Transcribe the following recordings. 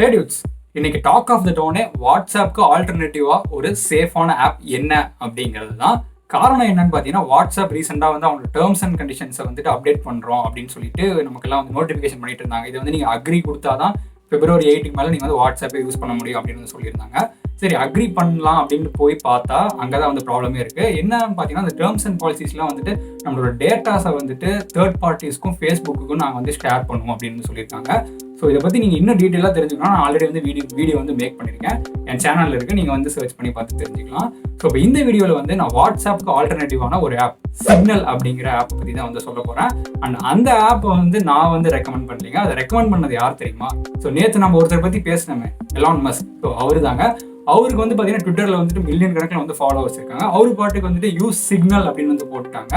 ஹே dudes, இன்னைக்கு talk of the டோனே வாட்ஸ்அப்க்கு ஆல்டர்னேட்டிவா ஒரு சேஃபான ஆப் என்ன அப்படிங்கிறது தான். காரணம் என்னன்னு பார்த்தீங்கன்னா, வாட்ஸ்அப் ரீசெண்டாக வந்து அவங்க டேர்ம்ஸ் அண்ட் கண்டிஷன்ஸை வந்துட்டு அப்டேட் பண்ணுறோம் அப்படின்னு சொல்லிட்டு நமக்கெல்லாம் வந்து நோட்டிஃபிகேஷன் பண்ணிட்டு இருந்தாங்க. இது வந்து நீங்கள் அக்ரி கொடுத்தா தான் February 8க்கு மேலே நீங்கள் வந்து வாட்ஸ்அப்பை யூஸ் பண்ண முடியும் அப்படின்னு சொல்லியிருந்தாங்க. சரி, அக்ரி பண்ணலாம் அப்படின்னு போய் பார்த்தா அங்கே தான் வந்து ப்ராப்ளமே இருக்குது. என்னன்னு பார்த்தீங்கன்னா, அந்த டேர்ம்ஸ் அண்ட் பாலிசிஸ்லாம் வந்துட்டு நம்மளோட டேட்டாஸை வந்துட்டு தேர்ட் பார்ட்டிஸ்க்கும் ஃபேஸ்புக்குக்கும் நாங்கள் வந்து ஷேர் பண்ணுவோம் அப்படின்னு சொல்லியிருக்காங்க. ஸோ இதை பற்றி நீங்கள் இன்னும் டீட்டெயிலாக தெரிஞ்சுக்கணும். நான் ஆல்ரெடி வந்து வீடியோ வந்து மேக் பண்ணியிருக்கேன், என் சேனலில் இருக்குது, நீங்கள் வந்து சர்ச் பண்ணி பார்த்து தெரிஞ்சுக்கலாம். ஸோ இப்போ இந்த வீடியோவில் வந்து நான் வாட்ஸ்அப்புக்கு ஆல்டர்னேட்டிவான ஒரு ஆப் சிக்னல் அப்படிங்கிற ஆப் பற்றி தான் வந்து சொல்ல போகிறேன். அண்ட் அந்த ஆப்பை வந்து நான் வந்து ரெக்கமெண்ட் பண்ணலைங்க. அதை ரெக்கமெண்ட் பண்ணது யார் தெரியுமா? ஸோ நேற்று நம்ம ஒருத்தர் பற்றி பேசினோமே, எலான் மஸ்க். ஸோ அவரு தாங்க. அவருக்கு வந்து பார்த்தீங்கன்னா ட்விட்டரில் வந்துட்டு மில்லியன் கணக்கில் வந்து ஃபாலோவர்ஸ் இருக்காங்க. அவரு பாட்டுக்கு வந்துட்டு யூஸ் சிக்னல் அப்படின்னு வந்து போட்டுட்டாங்க.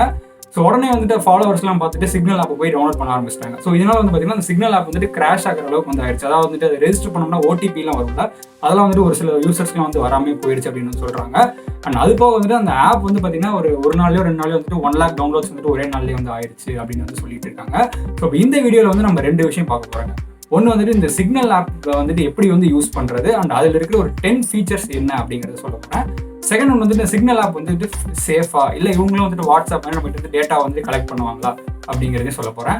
ஸோ உடனே வந்துட்டு ஃபாலோவர்ஸ்லாம் பார்த்துட்டு சிக்னல் ஆப்பை போய் டவுன்லோட் பண்ண ஆரம்பிச்சிட்டாங்க. ஸோ இதனால் வந்து பார்த்தீங்கன்னா அந்த சிக்னல் ஆப் வந்துட்டு கிராஷ் ஆகிற அளவுக்கு வந்து ஆயிடுச்சு. அதாவது வந்துட்டு அதை ரெஜிஸ்டர் பண்ணோம்னா ஓடிபிலாம் வரும்ல, அதெல்லாம் வந்துட்டு ஒரு சில யூசர்ஸ்லாம் வந்து வராமல் போயிடுச்சு அப்படின்னு சொல்கிறாங்க. அண்ட் அது போக வந்துட்டு அந்த ஆப் வந்து பார்த்தீங்கன்னா ஒரு நாள்லையோ 2 நாள்லையோ வந்துட்டு 1 lakh டவுன்லோட்ஸ் வந்துட்டு ஒரே நாள்லேயே வந்து ஆயிடுச்சு அப்படின்னு வந்து சொல்லிட்டு இருக்காங்க. ஸோ இந்த வீடியோவில் வந்து நம்ம 2 விஷயம் பார்க்க போகிறாங்க. ஒன்று வந்துட்டு இந்த சிக்னல் ஆப் வந்துட்டு எப்படி வந்து யூஸ் பண்ணுறது, அண்ட் அதில் இருக்கிற ஒரு 10 ஃபீச்சர்ஸ் என்ன அப்படிங்கிறத சொல்ல போகிறேன். செகண்ட் ஒன்று வந்துட்டு சிக்னல் ஆப் வந்துட்டு சேஃபா இல்லை, இவங்களும் வந்துட்டு வாட்ஸ்அப் நம்ம கிட்ட டேட்டா வந்து கலெக்ட் பண்ணுவாங்களா அப்படிங்கிறதையும் சொல்ல போகிறேன்.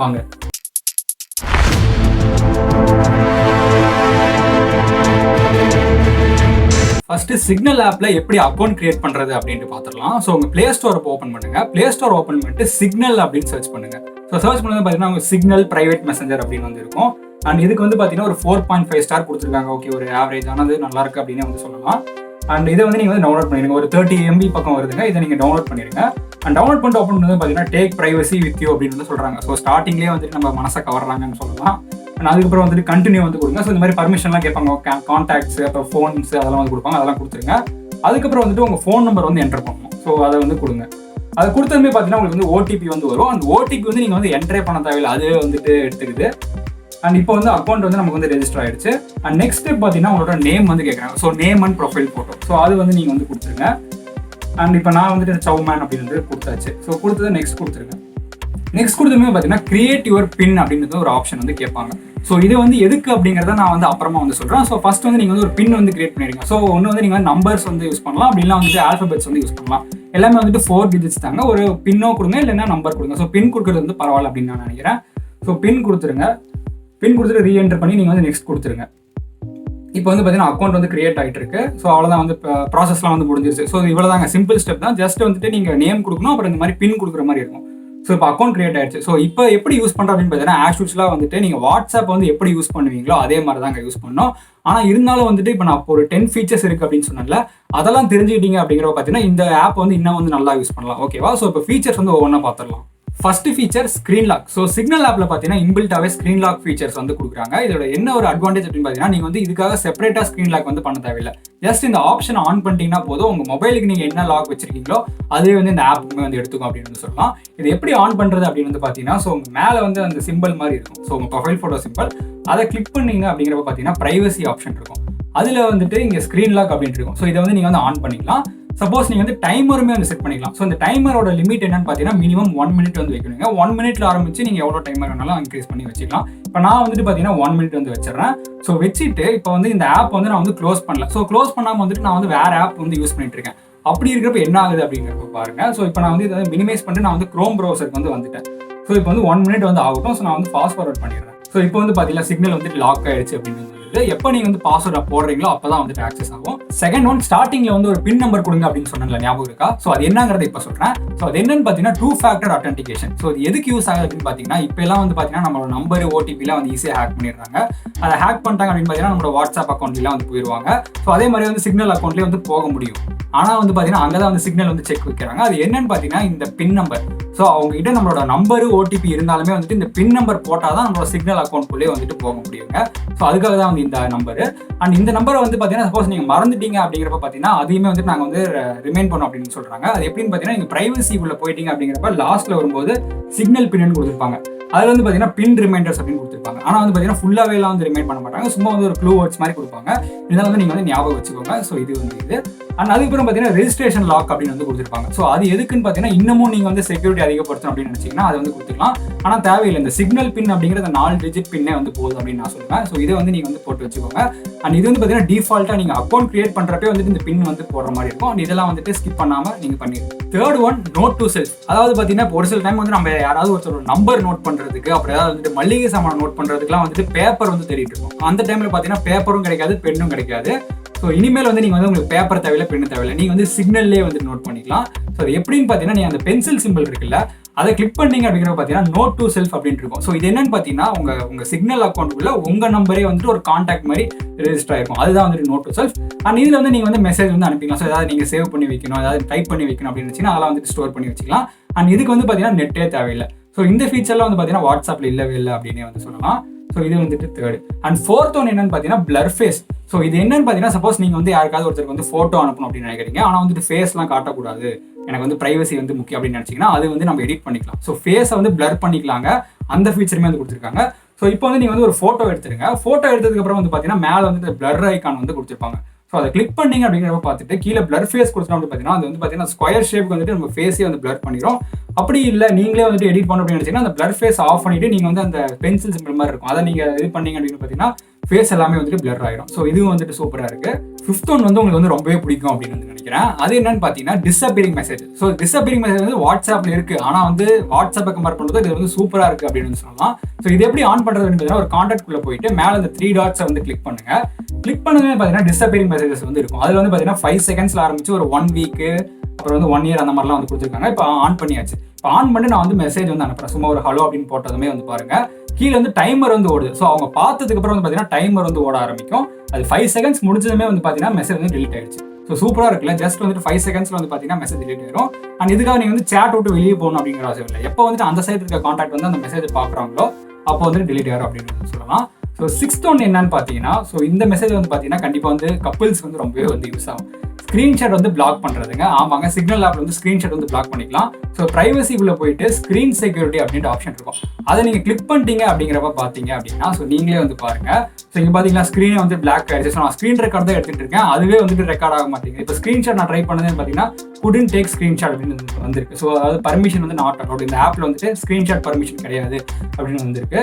வாங்க. ஃபர்ஸ்ட் சிக்னல் ஆப்ல எப்படி அக்கௌண்ட் கிரியேட் பண்றது அப்படின்ட்டு பார்த்துடலாம். ஸோ உங்க பிளே ஸ்டோர் ஓப்பன் பண்ணுங்க. பிளே ஸ்டோர் ஓப்பன் பண்ணிட்டு சிக்னல் அப்படின்னு சர்ச் பண்ணுங்க. ஸோ சர்ச் பண்ணது பார்த்தீங்கன்னா உங்க சிக்னல் பிரைவேட் மெசஞ்சர் அப்படின்னு வந்து இருக்கும். அண்ட் இதுக்கு வந்து பார்த்தீங்கன்னா ஒரு 4.5 ஸ்டார் கொடுத்துருக்காங்க. ஓகே, ஒரு ஆவரேஜ் ஆனது நல்லா இருக்கு அப்படின்னு வந்து சொல்லலாம். அண்ட் இதை வந்து நீங்கள் வந்து டவுன்லோட் பண்ணிடுங்க. ஒரு 30 MB பக்கம் வருதுங்க. இதை நீங்கள் டவுன்லோட் பண்ணிடுங்க. அண்ட் டவுன்லோட் பண்ணிட்டு ஓப்பன் பண்ணது பார்த்தீங்கன்னா டேக் பிரைவசி வித் யூ அப்படின்னு வந்து சொல்கிறாங்க. ஸோ ஸ்டார்டிங்லேயே வந்துட்டு நம்ம மனசை கவர்றாங்கன்னு சொல்லலாம். அண்ட் அதுக்கப்புறம் வந்துட்டு கண்டினியூ வந்து கொடுங்க. ஸோ இந்த மாதிரி பர்மிஷன்லாம் கேட்பாங்க, கான்டாக்ட்ஸ், அப்புறம் ஃபோன்ஸ் அதெல்லாம் வந்து கொடுப்பாங்க, அதெல்லாம் கொடுத்துருங்க. அதுக்கப்புறம் வந்துட்டு உங்கள் ஃபோன் நம்பர் வந்து என்டர் பண்ணணும். ஸோ அதை வந்து கொடுங்க. அது கொடுத்ததுமே பார்த்தீங்கன்னா உங்களுக்கு வந்து ஓடிபி வந்து வரும். அந்த ஓடிபி வந்து நீங்கள் வந்து என்ட்ரே பண்ண தேவையில்லை, அதுவே வந்துட்டு எடுத்துக்குது. அண்ட் இப்போ வந்து அக்கௌண்ட் வந்து நமக்கு வந்து ரெஜிஸ்டர் ஆயிடுச்சு. அண்ட் நெக்ஸ்ட் ஸ்டெப் பார்த்தீங்கன்னா உங்களோட நேம் வந்து கேட்குறாங்க. So name and profile photo. So அது வந்து நீங்கள் வந்து கொடுத்துருங்க. அண்ட் இப்போ நான் வந்துட்டு சௌமன் அப்படின்னு கொடுத்தாச்சு. ஸோ கொடுத்தது நெக்ஸ்ட் கொடுத்துருங்க. நெக்ஸ்ட் கொடுத்ததுமே பார்த்தீங்கன்னா கிரியேட் யுவர் பின் அப்படின்றது ஒரு ஆப்ஷன் வந்து கேட்பாங்க. ஸோ இது வந்து எதுக்கு அப்படிங்கிறத நான் வந்து அப்புறமா வந்து சொல்கிறேன். ஸோ ஃபர்ஸ்ட் வந்து நீங்கள் வந்து ஒரு பின் வந்து கிரியேட் பண்ணிடுங்க. ஸோ ஒன்று வந்து நீங்கள் வந்து நம்பர்ஸ் வந்து யூஸ் பண்ணலாம், அப்படின்னா வந்துட்டு ஆல்ஃபபெட்ஸ் வந்து யூஸ் பண்ணலாம். எல்லாமே வந்துட்டு 4 digits தாங்க. ஒரு பின்னோ கொடுங்க, இல்லைன்னா நம்பர் கொடுங்க. ஸோ பின் கொடுக்குறது வந்து பரவாயில்ல அப்படின்னு நான் நினைக்கிறேன். ஸோ பின் கொடுத்துருங்க. பின் கொடுத்துட்டு ரீஎன்டர் பண்ணி நீங்கள் வந்து நெக்ஸ்ட் கொடுத்துருங்க. இப்போ வந்து பார்த்தீங்கன்னா அக்கௌண்ட் வந்து கிரியேட் ஆகிட்டு இருக்கு. ஸோ அவ்வளோதான், வந்து ப்ராசஸ்லாம் வந்து முடிஞ்சிருச்சு. ஸோ இவ்வளோ தாங்க, சிம்பிள் ஸ்டெப் தான். ஜஸ்ட் வந்துட்டு நீங்கள் நேம் கொடுக்கணும், அப்புறம் இந்த மாதிரி பின் கொடுக்குற மாதிரி இருக்கும். ஸோ இப்போ அக்கௌண்ட் கிரியேட் ஆயிடுச்சு. ஸோ இப்போ எப்படி யூஸ் பண்ணுறோம் அப்படின்னு பார்த்தீங்கன்னா, ஆக்சுவலாக வந்துட்டு நீங்கள் வாட்ஸ்அப் வந்து எப்படி யூஸ் பண்ணுவீங்களோ அதே மாதிரி தாங்க யூஸ் பண்ணணும். ஆனால் இருந்தாலும் வந்துட்டு இப்போ நான் ஒரு 10 ஃபீச்சர்ஸ் இருக்குது அப்படின்னு சொன்னேன்ல, அதெல்லாம் தெரிஞ்சுக்கிட்டீங்க அப்படிங்கிறப்ப பார்த்தீங்கன்னா இந்த ஆப் வந்து இன்னும் வந்து நல்லா யூஸ் பண்ணலாம். ஓகேவா? ஸோ இப்போ ஃபீச்சர்ஸ் வந்து ஒவ்வொன்றா பார்த்துடலாம். First feature screen lock. So signal ஆப்ல பார்த்தீங்கன்னா இன்பில்ட்டாவே ஸ்க்ரீன் லாக் ஃபீச்சர்ஸ் வந்து கொடுக்குறாங்க. இதோட என்ன ஒரு அட்வான்டேஜ் அப்படின்னு பார்த்தீங்கன்னா, நீங்கள் வந்து இதுக்காக செப்பரேட்டாக ஸ்க்ரீன் லாக் வந்து பண்ண தேவையில்லை. ஜஸ்ட் இந்த ஆப்ஷன் ஆன் பண்ணிட்டீங்கன்னா போதும், உங்கள் மொபைலுக்கு நீங்கள் என்ன லாக் வச்சிருக்கீங்களோ அதுவே வந்து இந்த ஆப்புமே வந்து எடுத்துக்கும் அப்படின்னு வந்து சொல்லலாம். இது எப்படி ஆன் பண்ணுறது அப்படின்னு வந்து பார்த்தீங்கன்னா, ஸோ உங்கள் மேலே வந்து அந்த சிம்பிள் மாதிரி இருக்கும். ஸோ உங்கள் ப்ரொஃபைல் ஃபோட்டோ சிம்பிள், அதை கிளிக் பண்ணீங்க அப்படிங்கிறப்ப பார்த்தீங்கன்னா ப்ரைவசி ஆப்ஷன் இருக்கும். அதில் வந்துட்டு இங்கே ஸ்க்ரீன் லாக் அப்படின்னு இருக்கும். ஸோ இதை வந்து நீங்கள் வந்து ஆன் பண்ணிக்கலாம். சப்போஸ் நீங்கள் வந்து டைமருமே வந்து செட் பண்ணிக்கலாம். ஸோ இந்த டைமரோட லிமிட் என்னன்னு பார்த்தீங்கன்னா மினிமம் 1 minute வந்து வைக்கணுங்க. 1 minute ஆரம்பிச்சு நீங்கள் எவ்வளோ டைமர் வேணாலும் இன்க்ரீஸ் பண்ணி வச்சுக்கலாம். இப்போ நான் வந்துட்டு பார்த்தீங்கன்னா 1 minute வந்து வச்சிடறேன். ஸோ வச்சுட்டு இப்போ வந்து இந்த ஆப் வந்து நான் வந்து க்ளோஸ் பண்ணல. ஸோ க்ளோஸ் பண்ணாமல் வந்துட்டு நான் வந்து வேற ஆப் வந்து யூஸ் பண்ணிட்டு இருக்கேன். அப்படி இருக்கிறப்ப என்ன ஆகுது அப்படிங்கிறப்ப பாருங்க. ஸோ இப்போ நான் வந்து இதை மினிமைஸ் பண்ணிட்டு நான் வந்து க்ரோம் ப்ரௌசருக்கு வந்து வந்துட்டேன். ஸோ இப்போ வந்து 1 minute வந்து ஆகட்டும். ஸோ நான் வந்து ஃபாஸ்ட் ஃபார்வர்ட் பண்ணிடுறேன். ஸோ இப்போ வந்து பார்த்தீங்கன்னா சிக்னல் வந்து லாக் ஆயிடுச்சு அப்படின்னு. எப்போ நீங்கள் வந்து பாஸ்வேர்ட் போடுறீங்களோ அப்போ தான் வந்துட்டு ஆக்சஸ் ஆகும். செகண்ட் ஒன், ஸ்டார்டிங்கில் வந்து ஒரு பின் நம்பர் கொடுங்க அப்படின்னு சொன்னேன்ல, ஞாபகம் இருக்கா? ஸோ அது என்னங்கிறத இப்போ சொல்கிறேன். ஸோ அது என்னன்னு பார்த்தீங்கன்னா 2-factor authentication. ஸோ இது எதுக்கு யூஸ் ஆகுது அப்படின்னு பார்த்தீங்கன்னா, இப்போ எல்லாம் வந்து பார்த்தீங்கன்னா நம்மளோட நம்பர் ஓடிபிலாம் வந்து ஈஸியாக ஹேக் பண்ணிடுறாங்க. அதை ஹேக் பண்ணிட்டாங்க அப்படின்னு பார்த்தீங்கன்னா நம்மளோட வாட்ஸ்அப் அக்கௌண்ட்லாம் வந்து போயிடுவாங்க. ஸோ அதே மாதிரி வந்து சிக்னல் அக்கௌண்ட்லேயே வந்து போக முடியும். ஆனால் வந்து பார்த்தீங்கன்னா அங்கே தான் வந்து சிக்னல் வந்து செக் வைக்கிறாங்க. அது என்னன்னு பார்த்தீங்கன்னா இந்த பின் நம்பர். ஸோ அவங்க கிட்ட நம்மளோட நம்பரு ஓடிபி இருந்தாலுமே வந்துட்டு இந்த பின் நம்பர் போட்டால் தான் நம்மளோட சிக்னல் அக்கௌண்ட்குள்ளேயே வந்துட்டு போக முடியுங்க. ஸோ அதுக்காக தான் வந்து இந்த நம்பரு. அண்ட் இந்த நம்பரை வந்து பார்த்தீங்கன்னா சப்போஸ் நீங்கள் மறந்துட்டீங்க அப்படிங்கிறப்ப பார்த்தீங்கன்னா அதையுமே வந்து நாங்கள் வந்து ரிமைண்ட் பண்ணோம் அப்படின்னு சொல்கிறாங்க. அது எப்படின்னு பார்த்தீங்கன்னா நீங்கள் ப்ரைவசி உள்ள போயிட்டீங்க அப்படிங்கிறப்ப லாஸ்ட்டில் வரும்போது சிக்னல் பின்னு கொடுத்துருப்பாங்க. அதில் வந்து பார்த்தீங்கன்னா பின் ரிமைண்டர்ஸ் அப்படின்னு கொடுத்துருப்பாங்க. ஆனால் வந்து பார்த்தீங்கன்னா ஃபுல்லாகவே எல்லாம் வந்து ரிமைண்ட் பண்ண மாட்டாங்க, சும்மா வந்து ஒரு க்ளூ வேர்ட்ஸ் மாதிரி கொடுப்பாங்க. இதெல்லாம் வந்து நீங்கள் வந்து ஞாபகம் வச்சுக்கோங்க. ஸோ இது வந்து இது. அண்ட் அதுக்கப்புறம் பார்த்தீங்கன்னா ரெஜிஸ்ட்ரேஷன் லாக் அப்படின்னு வந்து கொடுத்துருப்பாங்க. ஸோ அது எதுக்குன்னு பார்த்தீங்கன்னா இன்னமும் நீங்கள் வந்து செக்யூரிட்டி அதிகப்படுத்தணும் அப்படின்னு நினச்சிங்கன்னா அதை வந்து கொடுத்துக்கலாம். ஆனால் தேவையில்லை, இந்த சிக்னல் பின் அப்படிங்கிற 4 டிஜிட் பின்னே வந்து போகுது அப்படின்னு நான் சொல்லுவேன். ஸோ இதை வந்து நீங்கள் வந்து போட்டு வச்சுக்கோங்க. அண்ட் இது வந்து பார்த்தீங்கன்னா டிஃபால்ட்டாக நீங்கள் அக்கௌண்ட் கிரியேட் பண்ணுறப்பே வந்துட்டு இந்த பின் வந்து போடுற மாதிரி இருக்கும். அண்ட் இதெல்லாம் வந்துட்டு ஸ்கிப் பண்ணாமல் நீங்கள் பண்ணிடுங்க. Third one, note to self. அதாவது பார்த்தீங்கன்னா ஒரு சில டைம் வந்து நம்ம யாராவது ஒருத்தர் நம்பர் நோட் பண்ணுறதுக்கு, அப்புறம் ஏதாவது வந்துட்டு மளிகை சாமான நோட் பண்ணுறதுக்குலாம் வந்துட்டு பேப்பர் வந்து தேடிட்டு இருக்கும். அந்த டைமில் பார்த்தீங்கன்னா பேப்பரும் கிடைக்காது, பெண்ணும் கிடைக்காது. ஸோ இனிமேல் வந்து நீங்கள் வந்து உங்களுக்கு பேப்பர் தேவையில்லை, பெண்ணு தேவையில்லை, நீங்கள் வந்து சிக்னல்லே வந்து நோட் பண்ணிக்கலாம். ஸோ அது எப்படின்னு பார்த்தீங்கன்னா நீங்கள் அந்த பென்சில் சிம்பிள் இருக்குல்ல, அதை கிளிக் பண்ணீங்க அப்படிங்கிறத பார்த்தீங்கன்னா நோட் டு செல்ஃப் அப்படின்னு இருக்கும். ஸோ இது என்னன்னு பார்த்தீங்கன்னா உங்கள் சிக்னல் அக்கௌண்ட்டுக்குள்ள உங்கள் நம்பரே வந்துட்டு ஒரு கான்டாக்ட் மாதிரி ரெஜிஸ்டர் ஆயிருக்கும். அதுதான் வந்துட்டு நோட் டு செல்ஃப். அண்ட் இதில் வந்து நீங்கள் வந்து மெசேஜ் வந்து அனுப்பிக்கலாம். ஸோ ஏதாவது நீங்கள் சேவ் பண்ணி வைக்கணும், ஏதாவது டைப் பண்ணி வைக்கணும் அப்படின்னு வச்சுன்னா அதெல்லாம் வந்துட்டு ஸ்டோர் பண்ணி வச்சுக்கலாம். அண்ட் இதுக்கு வந்து பார்த்தீங்கன்னா நெட்டே தேவையில்லை. ஸோ இந்த ஃபீச்சர்லாம் வந்து பார்த்தீங்கன்னா வாட்ஸ்அப்பில் இல்லவே இல்லை அப்படின்னே வந்து சொல்லலாம். ஸோ இது வந்துட்டு தேர்ட். அண்ட் ஃபோர்த் ஒன் என்னன்னு பார்த்தீங்கன்னா பிளர் ஃபேஸ். ஸோ இது என்னன்னு பார்த்தீங்கன்னா சப்போஸ் நீங்கள் வந்து யாருக்காவது ஒருத்தருக்கு வந்து ஃபோட்டோ அனுப்பணும் அப்படின்னு நினைக்கிறீங்க, ஆனால் வந்துட்டு ஃபேஸ்லாம் காட்டக்கூடாது, எனக்கு வந்து பிரைவசி வந்து முக்கியம் அப்படின்னு நினச்சிங்கன்னா அது வந்து நம்ம எடிட் பண்ணிக்கலாம். ஸோ ஃபேஸை வந்து பிளர் பண்ணிக்கலாங்க. அந்த ஃபீச்சருமே வந்து கொடுத்துருக்காங்க. ஸோ இப்போ வந்து நீங்கள் வந்து ஒரு ஃபோட்டோ எடுத்துருங்க. ஃபோட்டோ எடுத்ததுக்கப்புறம் வந்து பார்த்தீங்கன்னா மேலே வந்து பிளர் ஐக்கான் வந்து கொடுத்துருப்பாங்க. ஸோ அதை கிளிக் பண்ணீங்க அப்படிங்கிறப்ப பார்த்துட்டு கீழே பிளர் ஃபேஸ் கொடுத்தோம் அப்படின்னு பார்த்தீங்கன்னா அது வந்து பார்த்தீங்கன்னா ஸ்கொயர் ஷேப்புக்கு வந்துட்டு நம்ம ஃபேஸே வந்து பிளர் பண்ணிடும். அப்படி இல்லை நீங்களே வந்துட்டு எடிட் பண்ணணும் அப்படின்னு நினச்சிங்கன்னா அந்த பிளர் ஃபேஸ் ஆஃப் பண்ணிட்டு நீங்கள் வந்து அந்த பென்சில் சிம்பிள் மாதிரி இருக்கும், அதை நீங்கள் இது பண்ணீங்க அப்படின்னு பார்த்தீங்கன்னா ஃபேஸ் எல்லாமே வந்துட்டு பிளர் ஆகிடும். ஸோ இதுவும் வந்துட்டு சூப்பராக இருக்குது. ஃபிஃப்த் ஒன் வந்து உங்களுக்கு வந்து ரொம்பவே பிடிக்கும் அப்படின்னு வந்து நினைக்கிறேன். அது என்னன்னு பார்த்தீங்கன்னா disappearing message. So disappearing message வந்து வாட்ஸ்அப்பில் இருக்குது, ஆனால் வந்து வாட்ஸ்அப்பை கம்பேர் பண்ணுறது இது வந்து சூப்பராக இருக்குது அப்படின்னு சொல்லலாம். ஸோ இது எப்படி ஆன் பண்ணுறது அப்படின்னு ஒரு கான்டாக்ட்குள்ளே போயிட்டு மேலே அந்த 3 டாட்ஸை வந்து கிளிக் பண்ணுங்க. கிளிக் பண்ணதுமே பார்த்தீங்கன்னா டிஸப்பியரிங் மெசேஜஸ் வந்து இருக்கும். அதில் வந்து பார்த்தீங்கன்னா 5 செகண்ட்ஸில் ஆரம்பிச்சு ஒரு 1 வீக்கு, அப்புறம் வந்து 1 இயர் அந்த மாதிரிலாம் வந்து கொடுத்துருக்காங்க. இப்போ ஆன் பண்ணியாச்சு. இப்போ ஆன் பண்ணி நான் வந்து மெசேஜ் வந்து அனுப்புறேன். சும்மா ஒரு ஹலோ அப்படின்னு போட்டதுமே வந்து பாருங்க கீழே வந்து டைமர் வந்து ஓடுது. ஸோ அவங்க பார்த்ததுக்கு அப்புறம் வந்து பார்த்தீங்கன்னா டைமர் வந்து ஓட ஆரம்பிக்கும். அது 5 செகண்ட்ஸ் முடிஞ்சதுமே வந்து பார்த்தீங்கன்னா மெசேஜ் வந்து டிலீட் ஆயிடுச்சு. ஸோ சூப்பராக இருக்குல்ல. ஜஸ்ட் வந்துட்டு 5 செகண்ட்ஸ்ல வந்து பார்த்தீங்கன்னா மெசேஜ் டிலீட் ஆயிடும். அண்ட் இதுக்காக நீங்கள் வந்து சேட் விட்டு வெளியே போகணும் அப்படிங்கிற அவசியம் இல்லை. எப்போ வந்துட்டு அந்த சைடு இருக்க கான்டாக்ட் வந்து அந்த மெசேஜ் பார்க்குறாங்களோ அப்போ வந்து டிலீட் ஆகும் அப்படின்னு சொல்லலாம். ஸோ 6th ஒன் என்னன்னு பார்த்தீங்கன்னா, ஸோ இந்த மெசேஜ் வந்து பார்த்தீங்கன்னா கண்டிப்பாக வந்து கப்பிள்ஸ்க்கு வந்து ரொம்பவே வந்து யூஸ் ஆகும். ஸ்க்ரீன்ஷாட் வந்து பிளாக் பண்ணுறதுங்க. ஆமாங்க, சிக்னல் ஆப்ல வந்து ஸ்க்ரீன்ஷாட் வந்து பிளாக் பண்ணிக்கலாம். ஸோ ப்ரைவசிக்குள்ளே போயிட்டு ஸ்க்ரீன் செக்யூரிட்டி அப்படின்ற ஆப்ஷன் இருக்கும். அதை நீங்கள் கிளிக் பண்ணிட்டீங்க அப்படிங்கிறப்ப பார்த்தீங்க அப்படின்னா ஸோ நீங்களே வந்து பாருங்க. ஸோ இங்கே பார்த்தீங்கன்னா ஸ்க்ரீனே வந்து பிளாக் ஆயிடுச்சு. ஸோ நான் ஸ்க்ரீன் ரெக்கார்ட் தான் எடுத்துகிட்டு இருக்கேன், அதுவே வந்துட்டு ரெக்கார்ட் ஆக மாட்டேங்குது. இப்போ ஸ்க்ரீன்ஷாட் நான் ட்ரை பண்ணதே பார்த்தீங்கன்னா couldn't take screenshot அப்படின்னு வந்திருக்கு. ஸோ அதாவது பர்மிஷன் வந்து நாட் அலௌட். இந்த ஆப்பில் வந்துட்டு ஸ்க்ரீன்ஷாட் பர்மிஷன் கிடையாது அப்படின்னு வந்திருக்கு.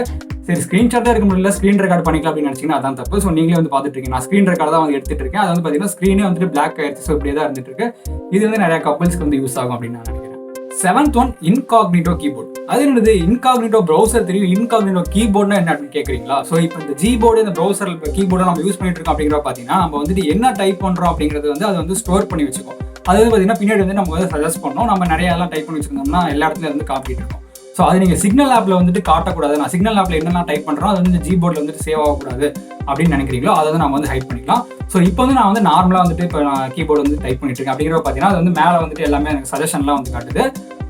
சரி, ஸ்க்ரீன்ஷாட் தான் இருக்க முடியல, ஸ்க்ரீன் ரெக்கார்ட் பண்ணிக்கலாம் அப்படின்னு நினச்சிங்கன்னா அதான் தப்பு. ஸோ நீங்களே வந்து பார்த்துட்டு இருக்கீங்க, நான் ஸ்க்ரீன் ரெக்கார்ட் தான் வந்து எடுத்துட்டு இருக்கேன். அது வந்து பார்த்தீங்கன்னா ஸ்க்ரீனே வந்துட்டு பிளாக் ஆயிடுச்சு. ஸோ இப்படியே தான் இருந்துட்டு இருக்கு. இது வந்து நிறைய கப்பிள்ஸ்க்கு வந்து யூஸ் ஆகும் அப்படின்னு நான் நினைக்கிறேன். 7th one incognito keyboard. அது என்னது? இன்காக்னிட்டோ ப்ரௌசர் தெரியும், இன்காக்னிட்டோ கீபோர்ட்னா என்ன அப்படின்னு கேட்குறீங்களா? ஸோ இப்போ இந்த ஜிபோர்டு இந்த ப்ரௌசர் கீபோர்டு நம்ம யூஸ் பண்ணிட்டு இருக்கோம் அப்படிங்கிறத பார்த்தீங்கன்னா நம்ம வந்துட்டு என்ன டைப் பண்ணுறோம் அப்படிங்கிறது வந்து அதை வந்து ஸ்டோர் பண்ணி வச்சுக்கோம். அது வந்து பார்த்தீங்கன்னா பின்னாடி வந்து நம்ம வந்து சஜஸ்ட் பண்ணோம். நம்ம நிறைய எல்லாம் டைப் பண்ணி வச்சிருந்தோம்னா எல்லா இடத்துல வந்து காப்பிட்டு இருக்கோம். ஸோ அது நீங்கள் சிக்னல் ஆப்பில் வந்துட்டு காட்டக்கூடாது, நான் சிக்னல் ஆப்பில் என்னென்ன டைப் பண்ணுறோம் அது வந்து ஜிபோர்டில் வந்துட்டு சேவ் ஆகக்கூடாது அப்படின்னு நினைக்கிறீங்களோ அதை வந்து நம்ம வந்து ஹைட் பண்ணிக்கலாம். ஸோ இப்போ வந்து நான் வந்து நார்மலாக வந்துட்டு இப்போ நான் கீபோர்டு வந்து டைப் பண்ணிட்டு இருக்கேன் அப்படிங்கிறத பார்த்தீங்கன்னா அது வந்து மேலே வந்துட்டு எல்லாமே எனக்கு சஜஷன்லாம் வந்து காட்டுது.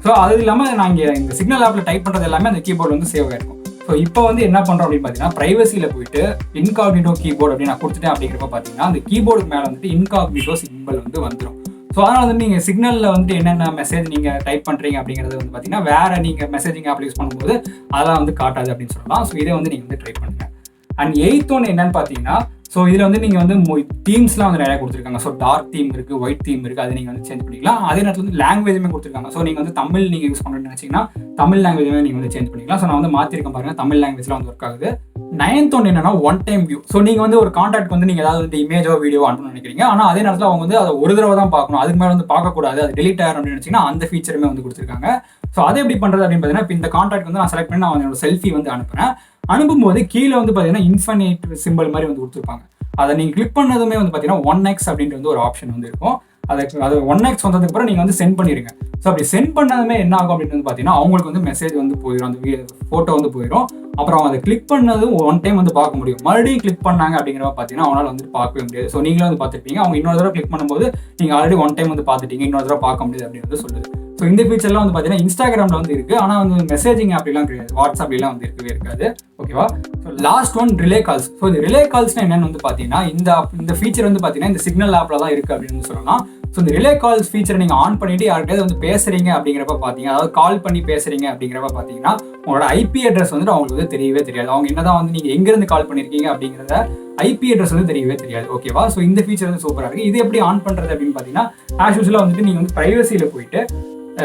ஸோ அது இல்லாமல் நான் இங்கே இந்த சிக்னல் ஆப்பில் டைப் பண்ணுறது எல்லாமே அந்த கீபோர்டு வந்து சேவ் ஆகிருக்கும். ஸோ இப்போ வந்து என்ன பண்ணுறோம் அப்படின்னு பார்த்தீங்கன்னா ப்ரைவசியில் போயிட்டு இன்காக்னிட்டோ கீபோர்டு அப்படின்னு நான் கொடுத்துட்டேன் அப்படிங்கிறப்ப பார்த்தீங்கன்னா அந்த கீபோர்டுக்கு மேலே வந்துட்டு இன்காக்னிட்டோ சிம்பிள் வந்து வந்துடும். ஸோ அதனால் வந்து நீங்கள் சிக்னலில் வந்துட்டு என்னென்ன மெசேஜ் நீங்கள் டைப் பண்ணுறீங்க அப்படிங்கிறது வந்து பார்த்தீங்கன்னா வேறு நீங்கள் மெசேஜிங் ஆப் யூஸ் பண்ணும்போது அதெல்லாம் வந்து காட்டாது அப்படின்னு சொல்லலாம். ஸோ இதை வந்து நீங்கள் வந்து ட்ரை பண்ணுங்கள். அண்ட் 8th ஒன் என்னன்னு பார்த்தீங்கன்னா, ஸோ இதில் வந்து நீங்கள் வந்து தீம்ஸ்லாம் வந்து நிறையா கொடுத்துருக்காங்க. ஸோ டார்க் தீம் இருக்குது, ஒயிட் தீம் இருக்குது, அதை நீங்கள் வந்து சேஞ்ச் பண்ணிக்கலாம். அதே நேரத்தில் வந்து லாங்குவேஜுமே கொடுத்துருக்காங்க. ஸோ நீங்கள் வந்து தமிழ் நீங்கள் யூஸ் பண்ணணும்னு நினச்சிங்கன்னா தமிழ் லாங்குவேஜுமே நீங்கள் வந்து சேஞ்ச் பண்ணிக்கலாம். ஸோ நான் வந்து மாற்றிருக்கேன் பாருங்கள், தமிழ் லாங்குவேஜ்லாம் வந்து ஒர்க் ஆகுது. 9th ஒன் என்னன்னா ஒன் டைம் வியூ. ஸோ நீங்கள் வந்து ஒரு கான்டாக்ட் வந்து நீங்கள் ஏதாவது வந்து இமேஜோ வீடியோ அனுப்பணும்னு நினைக்கிறீங்க, ஆனால் அதே நேரத்தில் அவங்க வந்து அதை ஒரு தடவை தான் பார்க்கணும், அதுக்கு மேலே வந்து பார்க்கக்கூடாது, அது டெலிட் ஆகிடும் அப்படின்னு நினச்சிங்கன்னா அந்த ஃபீச்சருமே வந்து கொடுத்துருக்காங்க. ஸோ அதை எப்படி பண்ணுறது அப்படின்னு பார்த்தீங்கன்னா, இப்போ இந்த கான்டாக்ட் வந்து நான் செலக்ட் பண்ணி நான் என்னோட செல்ஃபி வந்து அனுப்புகிறேன். அனுப்பும்போது கீழே வந்து பார்த்தீங்கன்னா இன்ஃபினிட் சிம்பிள் மாதிரி வந்து கொடுத்துருப்பாங்க. அதை நீங்கள் கிளிக் பண்ணதுமே வந்து பார்த்தீங்கன்னா 1x அப்படின்ட்டு வந்து ஒரு ஆப்ஷன் வந்து இருக்கும். அது 1x வந்ததுக்கு அப்புறம் நீங்கள் வந்து சென்ட் பண்ணிடுங்க. ஸோ அப்படி சென்ட் பண்ணதுமே என்ன ஆகும் அப்படின்னு வந்து பார்த்தீங்கன்னா அவங்களுக்கு வந்து மெசேஜ் வந்து போயிடும், அந்த ஃபோட்டோ வந்து போயிடும். அப்புறம் அவங்க அதை கிளிக் பண்ணதும் ஒன் டைம் வந்து பார்க்க முடியும். மறுபடியும் கிளிக் பண்ணாங்க அப்படிங்கிறப்ப பார்த்தீங்கன்னா அவங்களால வந்து பார்க்கவே முடியாது. ஸோ நீங்களும் வந்து பார்த்துருப்பீங்க, அவங்க இன்னொரு தடவை கிளிக் பண்ணும்போது நீங்கள் ஆல்ரெடி ஒன் டைம் வந்து பார்த்துட்டீங்க, இன்னொரு தடவை பார்க்க முடியாது அப்படின்னு வந்து சொல்லுது. ஸோ இந்த ஃபீச்சர்லாம் வந்து பார்த்தீங்கன்னா இன்ஸ்டாகிராமில் வந்து இருக்குது, ஆனால் வந்து மெசேஜிங் ஆப்லாம் கிடையாது, வாட்ஸ்அப்லாம் வந்து இருக்கவே இருக்காது. ஓகேவா? So last one relay calls. So இந்த ரிலே கால்ஸ்னால் என்னென்னு வந்து பார்த்தீங்கன்னா இந்த ஃபீச்சர் வந்து பார்த்தீங்கன்னா இந்த சிக்னல் ஆப்பில் தான் இருக்குது அப்படின்னு சொல்லலாம். ஸோ இந்த ரிலே கால்ஸ் ஃபீச்சரை நீங்கள் ஆன் பண்ணிவிட்டு யார்கிட்டயாவது வந்து பேசுகிறீங்க அப்படிங்கிறப்ப பார்த்தீங்க, அதாவது கால் பண்ணி பேசுகிறீங்க அப்படிங்கிறப்ப பார்த்தீங்கன்னா உங்களோட ஐபி அட்ரஸ் வந்துட்டு அவங்களுக்கு வந்து தெரியவே தெரியாது. அவங்க என்னதான் வந்து நீங்கள் எங்கேருந்து கால் பண்ணியிருக்கீங்க அப்படிங்கிறத ஐபி அட்ரஸ் வந்து தெரியவே தெரியாது. ஓகேவா? ஸோ இந்த ஃபீச்சர் வந்து சூப்பராக இருக்குது. இது எப்படி ஆன் பண்ணுறது அப்படின்னு பார்த்தீங்கன்னா, ஆஸ் யூஸ்வலாக வந்துட்டு நீங்கள் வந்து ப்ரைவசியில் போயிட்டு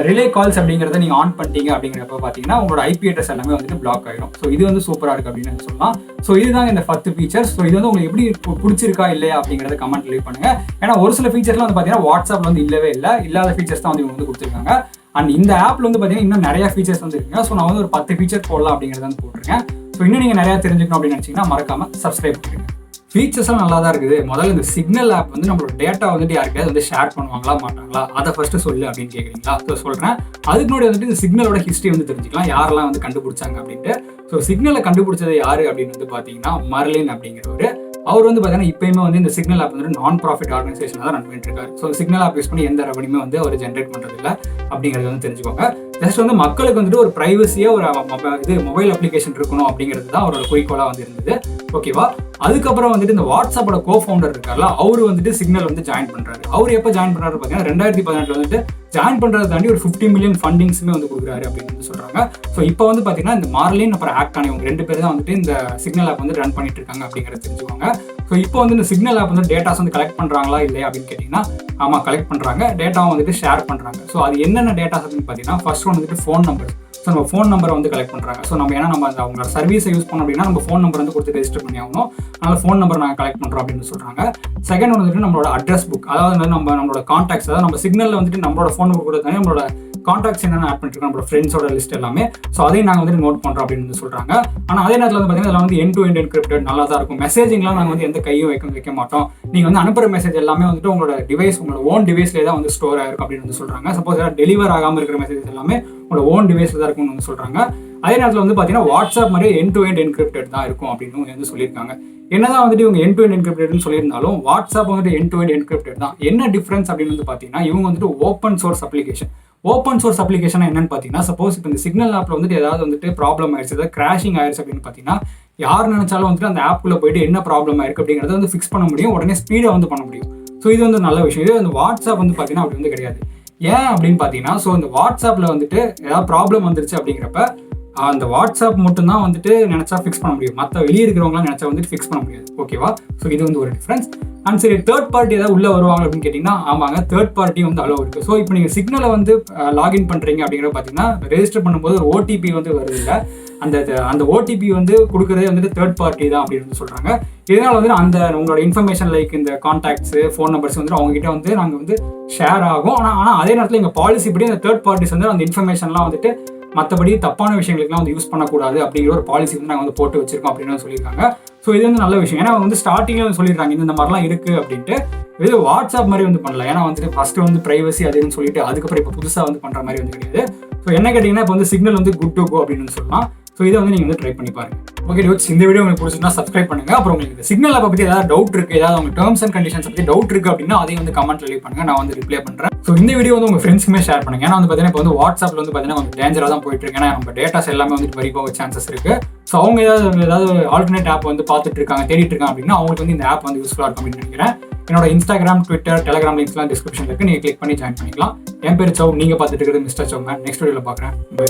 ரிலே கால்ஸ் அப்படிங்கிறத நீங்கள் ஆன் பண்ணிட்டீங்க அப்படிங்கிறப்ப பார்த்தீங்கன்னா உங்களோட ஐபி அட்ரஸ் எல்லாமே வந்துட்டு பிளாக் ஆகிடும். ஸோ இது வந்து சூப்பராக இருக்குது அப்படின்னு சொல்லலாம். ஸோ இதுதான் இந்த 10 ஃபீச்சர்ஸ். ஸோ இது வந்து உங்களுக்கு எப்படி பிடிச்சிருக்கா இல்லையா அப்படிங்கிறத கமெண்ட் லீவ் பண்ணுங்க. ஏன்னா ஒரு சில ஃபீச்சர்ஸ்லாம் வந்து பார்த்தீங்கன்னா வாட்ஸ்அப்ல வந்து இல்லவே இல்லாத ஃபீச்சர்ஸ் தான் வந்து இவங்க வந்து கொடுத்துருக்காங்க. அண்ட் இந்த ஆப்ல வந்து பார்த்தீங்கன்னா இன்னும் நிறைய ஃபீச்சர்ஸ் வந்து இருக்குங்க. ஸோ நான் வந்து ஒரு 10 ஃபீச்சர் போடலாம் அப்படிங்கிறத வந்து போட்டிருக்கேன். ஸோ இன்னும் நீங்கள் நிறையா தெரிஞ்சுக்கணும் அப்படின்னு நினச்சிங்கன்னா மறக்காம சப்ஸ்கிரைப் பண்ணிடுங்க. ஃபீச்சர்ஸ்லாம் நல்லா தான் இருக்குது. முதல்ல இந்த சிக்னல் ஆப் வந்து நம்மளோட டேட்டா வந்துட்டு யாருக்கையாவது வந்து ஷேர் பண்ணுவாங்களா மாட்டாங்களா, அதை ஃபர்ஸ்ட் சொல்லு அப்படின்னு கேட்குறீங்களா? ஸோ சொல்கிறேன். அதுக்கு முன்னாடி வந்துட்டு இந்த சிக்னலோட ஹிஸ்ட்ரி வந்து தெரிஞ்சுக்கலாம், யாரெல்லாம் வந்து கண்டுபிடிச்சாங்க அப்படின்ட்டு. ஸோ சிக்னலை கண்டுபிடிச்சது யாரு அப்படின்னு வந்து பார்த்தீங்கன்னா மர்லின் அப்படிங்கிறவர். அவர் வந்து பார்த்தீங்கன்னா இப்பயுமே வந்து இந்த சிக்னல் ஆப் வந்து நான் ப்ராஃபிட் ஆர்கனைசேஷன் தான் ரன் பண்ணிட்டு இருக்காரு. ஸோ சிக்னல் ஆப் யூஸ் பண்ணி எந்த ரெவன்யூமே வந்து அவர் ஜென்ரேட் பண்ணுறது இல்லை அப்படிங்கிறது வந்து தெரிஞ்சுக்கோங்க. ஜஸ்ட் வந்து மக்களுக்கு வந்துட்டு ஒரு ப்ரைவசியாக ஒரு மொபைல் அப்ளிகேஷன் இருக்கணும் அப்படிங்கிறது தான் அவரோட குறிக்கோளாக வந்து இருந்தது. ஓகேவா? அதுக்கப்புறம் வந்துட்டு இந்த வாட்ஸ்அப்போட கோஃபவுண்டர் இருக்கார்ல, அவர் வந்துட்டு சிக்னல் வந்து ஜாயின் பண்ணுறாரு. அவர் எப்போ ஜாயின் பண்ணுறாரு பார்த்தீங்கன்னா 2018 வந்துட்டு ஜாயின் பண்ணுறதை தாண்டி ஒரு 50 மில்லியன் ஃபண்டிங்ஸுமே வந்து கொடுக்குறாரு அப்படின்னு வந்து சொல்கிறாங்க. ஸோ இப்போ வந்து பார்த்தீங்கன்னா இந்த மார்லின் அப்புறம் ஆக்ட் ஆனவங்க 2 பேர் தான் வந்துட்டு இந்த சிக்னல் ஆப் வந்து ரன் பண்ணிட்டு இருக்காங்க அப்படிங்கிறத தெரிஞ்சுக்கோங்க. ஸோ இப்போ வந்து இந்த சிக்னல் ஆப் வந்து டேட்டாஸ் வந்து கலெக்ட் பண்ணுறாங்களா இல்லையா அப்படின்னு கேட்டிங்கன்னா ஆமாம் கலெக்ட் பண்ணுறாங்க. டேட்டாவும் வந்துட்டு ஷேர் பண்ணுறாங்க. ஸோ அது என்னென்ன டேட்டாஸ் அப்படின்னு பார்த்தீங்கன்னா ஃபர்ஸ்ட் ஒன் வந்துட்டு ஃபோன் நம்பர். ஸோ நம்ம ஃபோன் நம்பரை வந்து கலெக்ட் பண்ணுறாங்க. ஸோ நம்ம ஏன்னா நம்ம அவங்களோட சர்வீஸை யூஸ் பண்ணோம் அப்படின்னா நம்ம ஃபோன் நம்பர் வந்து கொடுத்து ரெஜிஸ்டர் பண்ணி ஆகணும். அதனால் ஃபோன் நம்பர் நாங்கள் கலெக்ட் பண்ணுறோம் அப்படின்னு சொல்கிறாங்க. செகண்ட் ஒன்று வந்துட்டு நம்மளோட அட்ரஸ் புக், அதாவது நம்மளோட கான்டாக்ட்ஸ், அதாவது நம்ம சிக்னலில் வந்துட்டு நம்மளோட ஃபோன் நம்பர் கொடுத்தாலே நம்மளோட கான்டாக்ட்ஸ் என்னென்ன ஆட் பண்ணிருக்கோம், நம்மளோட ஃப்ரெண்ட்ஸோட லிஸ்ட் எல்லாமே. ஸோ அதையும் நாங்கள் வந்து நோட் பண்ணுறோம் அப்படின்னு வந்து சொல்கிறாங்க. ஆனால் அதே நேரத்தில் வந்து பார்த்தீங்கன்னா வந்து எண்ட் டு எண்ட் என்கிரிப்டட் நல்லா தான் இருக்கும். மெசேஜிங்லாம் நாங்கள் வந்து எந்த கையும் வைக்க மாட்டோம். நீங்கள் வந்து அனுப்புகிற மெசேஜ் எல்லாமே வந்துட்டு உங்களோட டிவைஸ், உங்களோட ஓன் டிவைஸ்லேயே தான் வந்து ஸ்டோர் ஆயிருக்கும் அப்படின்னு வந்து சொல்கிறாங்க. சப்போஸ் ஏதாவது டெலிவர் ஆகாமல் இருக்கிற மெசேஜ் எல்லாமே உங்களோட ஓன் டிவைஸில் தான் இருக்கும்னு வந்து சொல்கிறாங்க. அதே நேரத்தில் வந்து பார்த்தீங்கன்னா வாட்ஸ்அப் மாதிரி எண்ட் டு எண்ட் என்கிரிப்டட் தான் இருக்கும் அப்படின்னு வந்து சொல்லியிருக்காங்க. என்னதான் வந்துட்டு இவங்க எண்ட் டு எண்ட் என்கிரிப்டட்னு சொல்லியிருந்தாலும் வாட்ஸ்அப் வந்துட்டு எண்ட் டு எண்ட் என்கிரிப்டட் தான். என்ன டிஃபரன்ஸ் அப்படின்னு வந்து பார்த்தீங்கன்னா இவங்க வந்துட்டு open source application. Open source application என்னன்னு பார்த்தீங்கன்னா சப்போஸ் இப்போ இந்த சிக்னல் ஆப்ல வந்துட்டு ஏதாவது வந்துட்டு ப்ராப்ளம் ஆயிடுச்சு, ஏதாவது கிராஷிங் ஆயிடுச்சு அப்படின்னு பார்த்தீங்கன்னா யார் நினைச்சாலும் வந்துட்டு அந்த ஆப்குள்ளே போயிட்டு என்ன ப்ராப்ளம் ஆயிருக்கு அப்படிங்கிறத வந்து ஃபிக்ஸ் பண்ண முடியும், உடனே ஸ்பீடாக வந்து பண்ண முடியும். ஸோ இது வந்து நல்ல விஷயம். இது வந்து வாட்ஸ்அப் வந்து பார்த்தீங்கன்னா அப்படி வந்து கிடையாது. ஏன் அப்படின்னு பார்த்தீங்கன்னா ஸோ இந்த வாட்ஸ்அப்பில் வந்துட்டு ஏதாவது ப்ராப்ளம் வந்துருச்சு அப்படிங்கிறப்ப அந்த வாட்ஸ்அப் மட்டும்தான் வந்துட்டு நினைச்சா ஃபிக்ஸ் பண்ண முடியும். மற்ற வெளியே இருக்கிறவங்களாம் நினைச்சா வந்துட்டு ஃபிக்ஸ் பண்ண முடியாது. ஓகேவா? ஸோ இது வந்து ஒரு டிஃப்ரென்ஸ். அண்ட் சரி, தேர்ட் பார்ட்டி ஏதாவது உள்ள வருவாங்க அப்படின்னு கேட்டிங்கன்னா ஆமாங்க, தேர்ட் பார்ட்டி வந்து அலோ இருக்குது. ஸோ இப்போ நீங்கள் சிக்னலை வந்து லாகின் பண்ணுறீங்க அப்படிங்கிற பார்த்தீங்கன்னா ரெஜிஸ்டர் பண்ணும்போது ஒரு ஓடிபி வந்து வருது இல்லை, அந்த ஓடிபி வந்து கொடுக்குறதே வந்துட்டு தேர்ட் பார்ட்டி தான் அப்படின்னு வந்து சொல்கிறாங்க. இதனால் வந்து அந்த உங்களோட இன்ஃபர்மேஷன் லைக் இந்த கான்டாக்ட்ஸு, ஃபோன் நம்பர்ஸ் வந்து அவங்ககிட்ட வந்து நாங்கள் வந்து ஷேர் ஆகும். ஆனால் அதே நேரத்தில் எங்கள் பாலிசி படி அந்த தேர்ட் பார்ட்டிஸ் வந்து அந்த இன்ஃபர்மேஷன்லாம் வந்துட்டு மற்றபடி தப்பான விஷயங்களுக்குலாம் வந்து யூஸ் பண்ணக்கூடாது அப்படிங்கிற ஒரு பாலிசி வந்து நாங்கள் வந்து போட்டு வச்சிருக்கோம் அப்படின்னு சொல்லியிருக்காங்க. ஸோ இது வந்து நல்ல விஷயம். ஏன்னா வந்து ஸ்டார்டிங்கில் வந்து சொல்லிடுறாங்க இந்த மாதிரிலாம் இருக்குது அப்படின்ட்டு. இது வாட்ஸ்அப் மாதிரி வந்து பண்ணல. ஏன்னா வந்துட்டு ஃபர்ஸ்ட் வந்து பிரைவசி அதுன்னு சொல்லிட்டு அதுக்கப்புறம் இப்போ புதுசாக வந்து பண்ணுற மாதிரி வந்து கிடையாது. ஸோ என்ன கேட்டிங்கன்னா இப்போ வந்து சிக்னல் வந்து குட் டு கோ அப்படின்னு சொல்லலாம். ஸோ இதை வந்து நீங்கள் வந்து ட்ரை பண்ணி பாருங்க. ஓகே டியூட்ஸ், இந்த வீடியோ உங்களுக்கு பிடிச்சிருந்தா சப்ஸ்கிரைப் பண்ணுங்க. அப்புறம் உங்களுக்கு இந்த சிக்னல் ஆப்பை பற்றி ஏதாவது டவுட் இருக்குது, ஏதாவது உங்கள் டேர்ம்ஸ் அண்ட் கண்டிஷன்ஸ் பற்றி டவுட் இருக்குது அப்படின்னா அதையும் வந்து கமெண்ட்ல லீவ் பண்ணுங்க, நான் வந்து ரிப்ளை பண்ணுறேன். ஸோ இந்த வீடியோ வந்து உங்கள் ஃப்ரெண்ட்ஸ்க்குமே ஷேர் பண்ணுங்க. ஏன்னா வந்து பார்த்தீங்கன்னா இப்போ வந்து வாட்ஸ்அப்பில் வந்து பார்த்தீங்கன்னா கொஞ்சம் டேஞ்சராக தான் போயிட்டு இருக்கு. ஏன்னா நம்ம டேட்டாஸ் எல்லாமே வந்து வெரி போக சான்சஸ் இருக்குது. ஸோ அவங்க ஏதாவது ஆல்டர்னேட் ஆப் வந்து பார்த்துட்டு இருக்காங்க, தேடிட்டு இருக்காங்க அப்படின்னா அவங்களுக்கு வந்து இந்த ஆப் வந்து யூஸ்ஃபுல்லாக இருக்கும் அப்படின்னு நினைக்கிறேன். என்னோட இன்ஸ்டாகிராம், ட்விட்டர், டெலிகிராம் லிங்க்ஸ்லாம் டிஸ்கிரிப்ஷன் இருக்குது, நீங்கள் கிளிக் பண்ணி ஜாயின் பண்ணிக்கலாம். என் பேர் சௌ, நீங்கள் பார்த்துட்டு இருக்கிறது மிஸ்டர் சௌமன். நெக்ஸ்ட் வீடியோவில் பார்க்குறேன். பை.